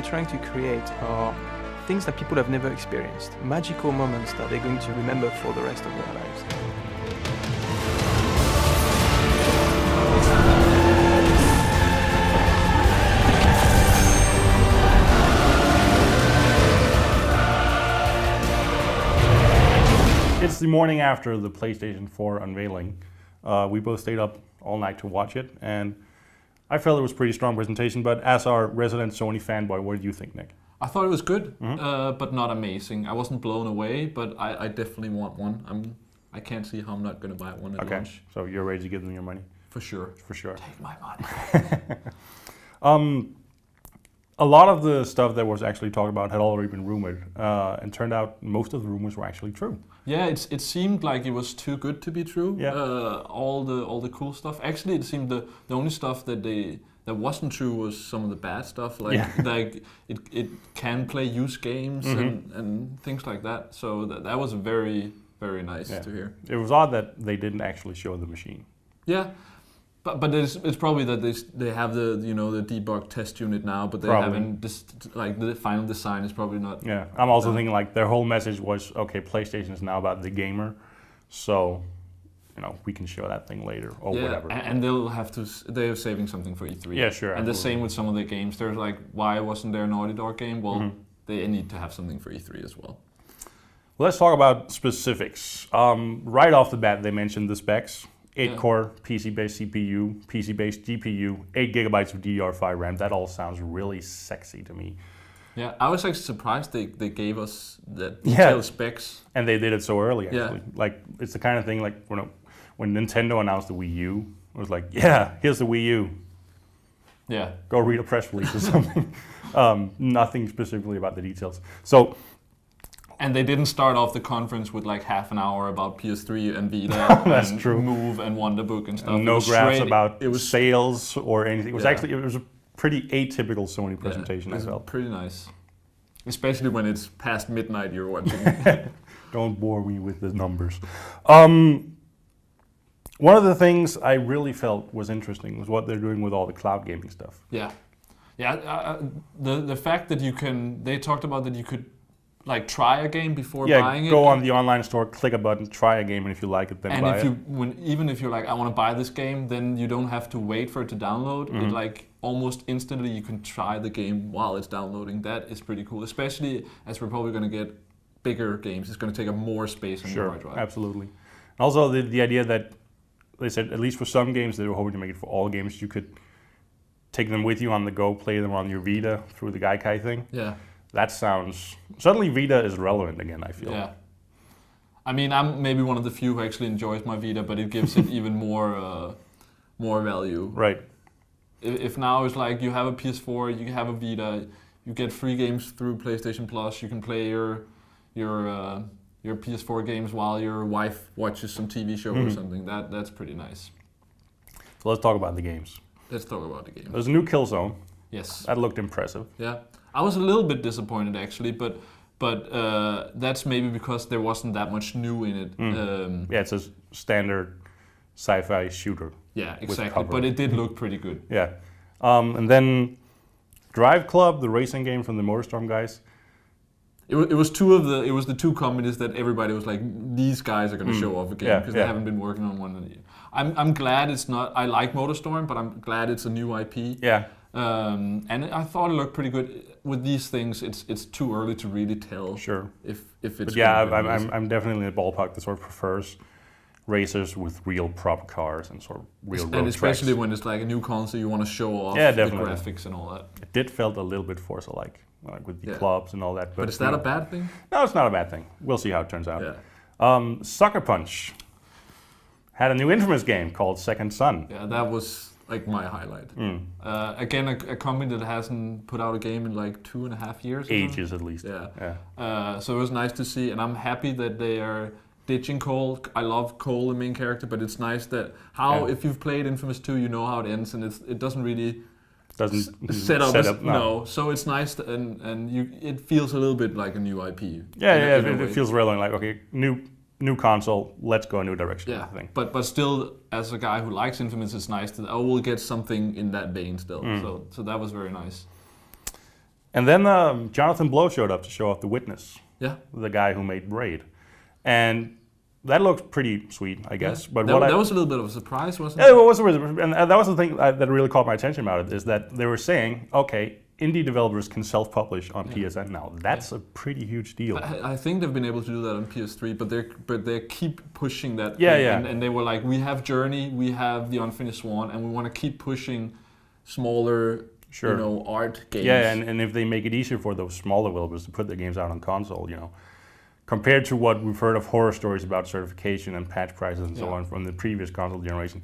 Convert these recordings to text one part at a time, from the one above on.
trying to create are things that people have never experienced, magical moments that they're going to remember for the rest of their lives. It's the morning after the PlayStation 4 unveiling. We both stayed up all night to watch it, and I felt it was a pretty strong presentation, but as our resident Sony fanboy, what did you think, Nick? I thought it was good, but not amazing. I wasn't blown away, but I definitely want one. I can't see how I'm not going to buy one at launch. So you're ready to give them your money? For sure. For sure. Take my money. A lot of the stuff that was actually talked about had already been rumored, and turned out most of the rumors were actually true. Yeah, it seemed like it was too good to be true. Yeah. All the cool stuff. Actually, it seemed the only stuff that wasn't true was some of the bad stuff. Like it can play use games and things like that. So that was very, very nice to hear. It was odd that they didn't actually show the machine. Yeah. But it's probably that they have the the debug test unit now, but they haven't the final design is probably not. Yeah, I'm also thinking like their whole message was, okay, PlayStation is now about the gamer, so we can show that thing later or whatever. And they're saving something for E3. Yeah, sure. And the same with some of the games. There's like, why wasn't there a Naughty Dog game? Well, they need to have something for E3 as well. Let's talk about specifics. Right off the bat, they mentioned the specs. 8-core PC-based CPU, PC-based GPU, 8 gigabytes of DDR5 RAM. That all sounds really sexy to me. Yeah, I was actually surprised they gave us the detailed specs. And they did it so early, actually. Yeah. Like, it's the kind of thing like when Nintendo announced the Wii U, it was like, yeah, here's the Wii U. Yeah. Go read a press release or something. Nothing specifically about the details. So. And they didn't start off the conference with like half an hour about PS3 and Vita That's and true. Move and Wonderbook and stuff. And no graphs about sales or anything. It was a pretty atypical Sony presentation, I felt. Pretty nice. Especially when it's past midnight you're watching. Don't bore me with the numbers. One of the things I really felt was interesting was what they're doing with all the cloud gaming stuff. Yeah. Yeah, the fact that they talked about that you could like try a game before buying it. Go on the online store, click a button, try a game, and if you like it, then buy it. And even if you're like, I want to buy this game, then you don't have to wait for it to download. It like almost instantly you can try the game while it's downloading. That is pretty cool, especially as we're probably going to get bigger games. It's going to take up more space on your hard drive. Absolutely. And also the idea that they said, at least for some games, they were hoping to make it for all games. You could take them with you on the go, play them on your Vita through the Gaikai thing. Yeah. That sounds... Suddenly Vita is relevant again, I feel. Yeah. I mean, I'm maybe one of the few who actually enjoys my Vita, but it gives it even more value. Right. If now it's like you have a PS4, you have a Vita, you get free games through PlayStation Plus, you can play your PS4 games while your wife watches some TV show or something. That's pretty nice. So let's talk about the games. Let's talk about the games. There's a new Killzone. Yes. That looked impressive. Yeah. I was a little bit disappointed actually, but that's maybe because there wasn't that much new in it. Yeah, it's a standard sci-fi shooter. Yeah, exactly. But it did look pretty good. Yeah. And then Drive Club, the racing game from the MotorStorm guys. It was the two companies that everybody was like, these guys are going to show off a game because they haven't been working on one. I'm glad it's not. I like MotorStorm, but I'm glad it's a new IP. Yeah. And I thought it looked pretty good. With these things, it's too early to really tell. Sure. If it's. But yeah, I'm definitely in the ballpark that sort of prefers racers with real proper cars and sort of real road and especially tracks. When it's like a new console, you want to show off the graphics and all that. It did felt a little bit Forza-like, like with the clubs and all that. But is that a bad thing? No, it's not a bad thing. We'll see how it turns out. Yeah. Sucker Punch had a new Infamous game called Second Son. Yeah, that was like my highlight. Again, a company that hasn't put out a game in like 2.5 years. Ages at least. Yeah. So it was nice to see, and I'm happy that they are ditching Cole. I love Cole, the main character, but it's nice that if you've played Infamous 2, you know how it ends, and it doesn't really set up. No. So it's nice, it feels a little bit like a new IP. It feels relevant. Like, okay, new console, let's go a new direction. Yeah, but still, as a guy who likes Infamous, it's nice that we'll get something in that vein still. So that was very nice. And then Jonathan Blow showed up to show off The Witness. Yeah. The guy who made Braid. And that looks pretty sweet, I guess. Yeah. But that was a little bit of a surprise, wasn't it? Yeah, it was, and that was the thing that really caught my attention about it, is that they were saying, okay, indie developers can self-publish on PSN now. That's a pretty huge deal. I think they've been able to do that on PS3, but they keep pushing that. Yeah, thing. yeah. And they were like, we have Journey, we have The Unfinished Swan, and we want to keep pushing smaller, art games. Yeah, and if they make it easier for those small developers to put their games out on console, compared to what we've heard of horror stories about certification and patch prices and so on from the previous console generation,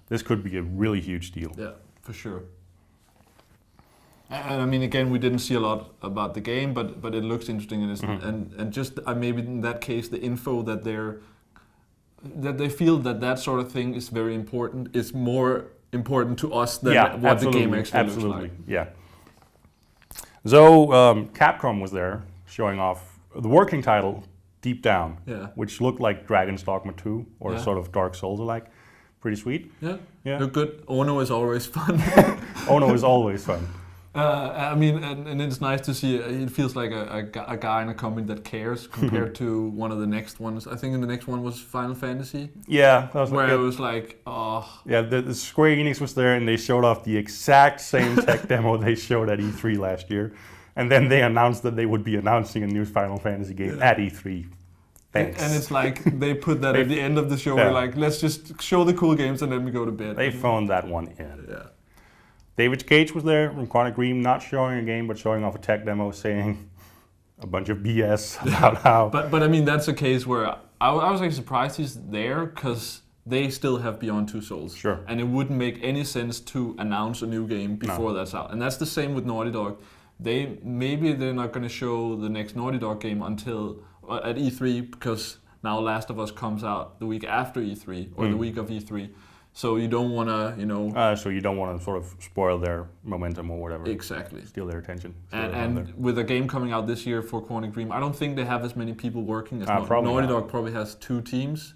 this could be a really huge deal. Yeah, for sure. And I mean, again, we didn't see a lot about the game, but it looks interesting, and just maybe in that case, the info that they feel that sort of thing is very important is more important to us than what the game actually looks like. Yeah. So Capcom was there showing off the working title, Deep Down, which looked like Dragon's Dogma 2 or sort of Dark Souls-like. Pretty sweet. Yeah. Look good. Ono is always fun. Ono is always fun. I mean, and it's nice to see. It feels like a guy in a company that cares compared to one of the next ones. I think the next one was Final Fantasy. Yeah, that was where it was like, oh. Yeah, the Square Enix was there, and they showed off the exact same tech demo they showed at E3 last year, and then they announced that they would be announcing a new Final Fantasy game at E3. Thanks. And it's like they put that at the end of the show. We're like, let's just show the cool games and then we go to bed. They phoned that one in. Yeah. David Cage was there from Quantic Dream, not showing a game, but showing off a tech demo, saying a bunch of BS about how. But I mean, that's a case where I was like surprised he's there because they still have Beyond Two Souls. Sure. And it wouldn't make any sense to announce a new game before that's out. And that's the same with Naughty Dog. Maybe they're not going to show the next Naughty Dog game until at E3 because now Last of Us comes out the week after E3 or the week of E3. So you don't want to, so you don't want to sort of spoil their momentum or whatever. Exactly. Steal their attention. And with a game coming out this year for Quantic Dream, I don't think they have as many people working as Naughty Dog probably has 2 teams.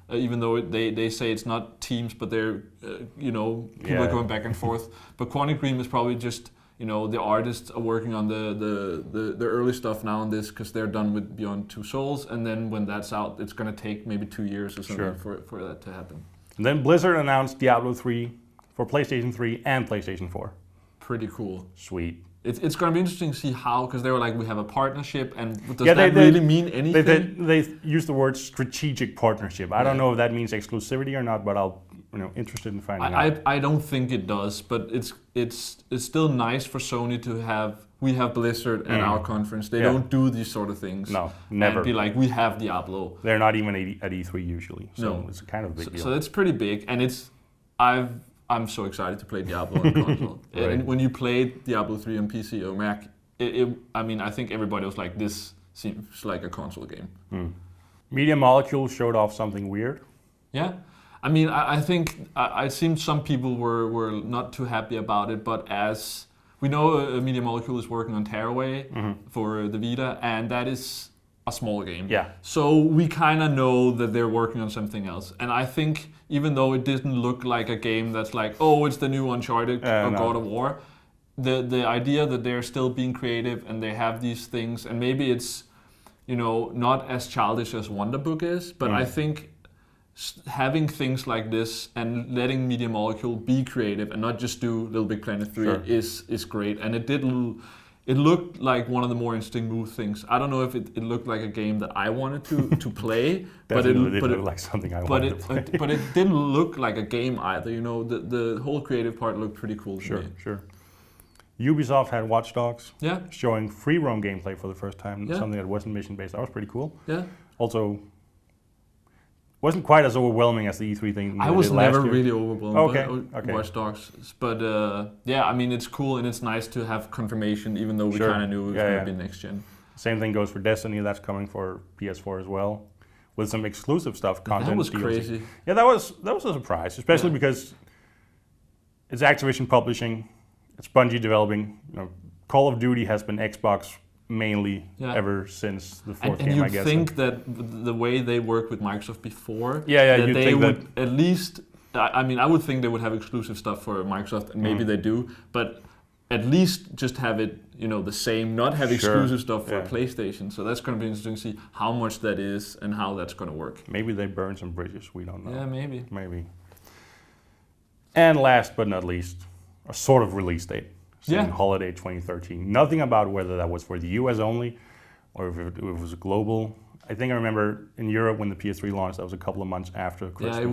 Even though they say it's not teams, but they're, people are going back and forth. But Quantic Dream is probably just, the artists are working on the early stuff now on this because they're done with Beyond Two Souls. And then when that's out, it's going to take maybe 2 years or something for that to happen. And then Blizzard announced Diablo 3 for PlayStation 3 and PlayStation 4. Pretty cool. Sweet. It's going to be interesting to see how, because they were like, we have a partnership, and does that really mean anything? They used the word strategic partnership. I don't know if that means exclusivity or not, but I'll interested in finding out. I don't think it does, but it's still nice for Sony to have. We have Blizzard at our conference. They don't do these sort of things. No, never. And be like, we have Diablo. They're not even at E3 usually, so it's kind of a big deal. So it's pretty big, and I'm so excited to play Diablo on console. Right. And when you played Diablo 3 on PC or Mac, I think everybody was like, this seems like a console game. Media Molecule showed off something weird. Yeah. I mean, I think it seemed some people were not too happy about it, but as we know, Media Molecule is working on Tearaway for the Vita, and that is a small game. Yeah. So we kind of know that they're working on something else. And I think even though it didn't look like a game that's like, oh, it's the new Uncharted or God of War, the idea that they're still being creative and they have these things, and maybe it's, not as childish as Wonder Book is, but I think having things like this and letting Media Molecule be creative and not just do Little Big Planet 3 is great. And it looked like one of the more interesting move things. I don't know if it looked like a game that I wanted to play, but it looked like something I wanted to play. But it didn't look like a game either. The whole creative part looked pretty cool to me. Sure. Ubisoft had Watch Dogs, showing free roam gameplay for the first time, something that wasn't mission based. That was pretty cool. Yeah. Also, wasn't quite as overwhelming as the E3 thing. I was never really overwhelmed by Okay. Watch Dogs, but I mean, it's cool and it's nice to have confirmation, even though we kind of knew it was going to be next gen. Same thing goes for Destiny. That's coming for PS4 as well, with some exclusive stuff. Content. That was DLC. crazy. Yeah, that was a surprise, especially because it's Activision publishing, it's Bungie developing. Call of Duty has been Xbox mainly ever since the fourth game, I guess. And you'd think that the way they worked with Microsoft before, that they would at least, I mean, I would think they would have exclusive stuff for Microsoft, and maybe they do, but at least just have it, the same, not have exclusive stuff for PlayStation. So that's going to be interesting to see how much that is and how that's going to work. Maybe they burn some bridges. We don't know. Yeah, maybe. Maybe. And last but not least, a sort of release date. Holiday 2013. Nothing about whether that was for the US only or if it was global. I think I remember in Europe when the PS3 launched, that was a couple of months after Christmas. Yeah,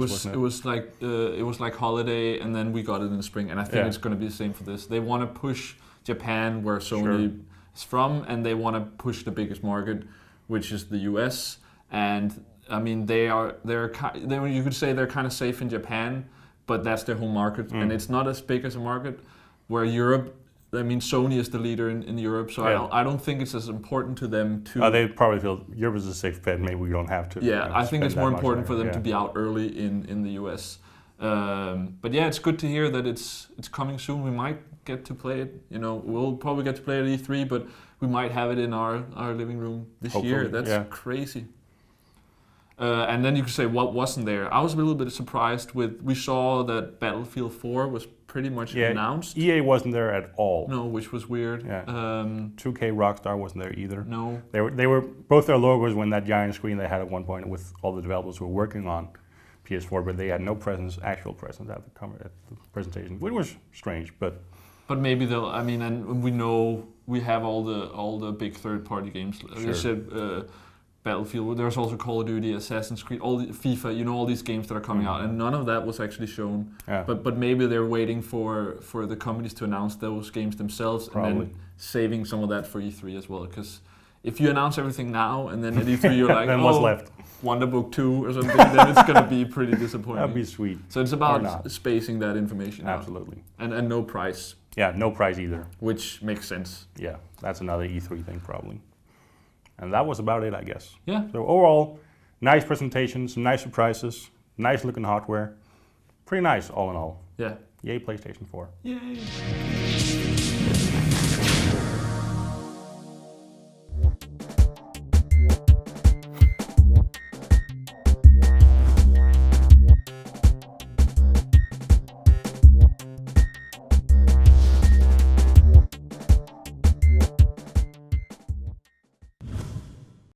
it was like holiday, and then we got it in the spring. And I think it's going to be the same for this. They want to push Japan, where Sony is from, and they want to push the biggest market, which is the US. And I mean, you could say they're kind of safe in Japan, but that's their home market, and it's not as big as a market. Where Europe, I mean, Sony is the leader in Europe, so I don't think it's as important to them to... they probably feel Europe is a safe bet, maybe we don't have to. Yeah, I think it's more important for them to be out early in the US. But yeah, it's good to hear that it's coming soon. We might get to play it. We'll probably get to play it at E3, but we might have it in our living room this year. That's crazy. And then you could say, what wasn't there? I was a little bit surprised we saw that Battlefield 4 was pretty much announced. EA wasn't there at all. No, which was weird. Yeah. 2K Rockstar wasn't there either. No. They were both their logos were in that giant screen they had at one point with all the developers who were working on PS4, but they had no actual presence at the presentation, which was strange, but maybe they'll. I mean, and we know we have all the big third-party games. You said Battlefield. There's also Call of Duty, Assassin's Creed, all the FIFA. All these games that are coming out, and none of that was actually shown. Yeah. But maybe they're waiting for the companies to announce those games themselves, and then saving some of that for E3 as well. Because if you announce everything now and then at E3 you're like, then what's left? Wonderbook 2 or something, then it's going to be pretty disappointing. That'd be sweet. So it's about spacing that information Absolutely. out. And no price. Yeah, no price either. Which makes sense. Yeah, that's another E3 thing probably. And that was about it, I guess. Yeah. So overall, nice presentation, some nice surprises, nice looking hardware. Pretty nice all in all. Yeah. Yay, PlayStation 4. Yay.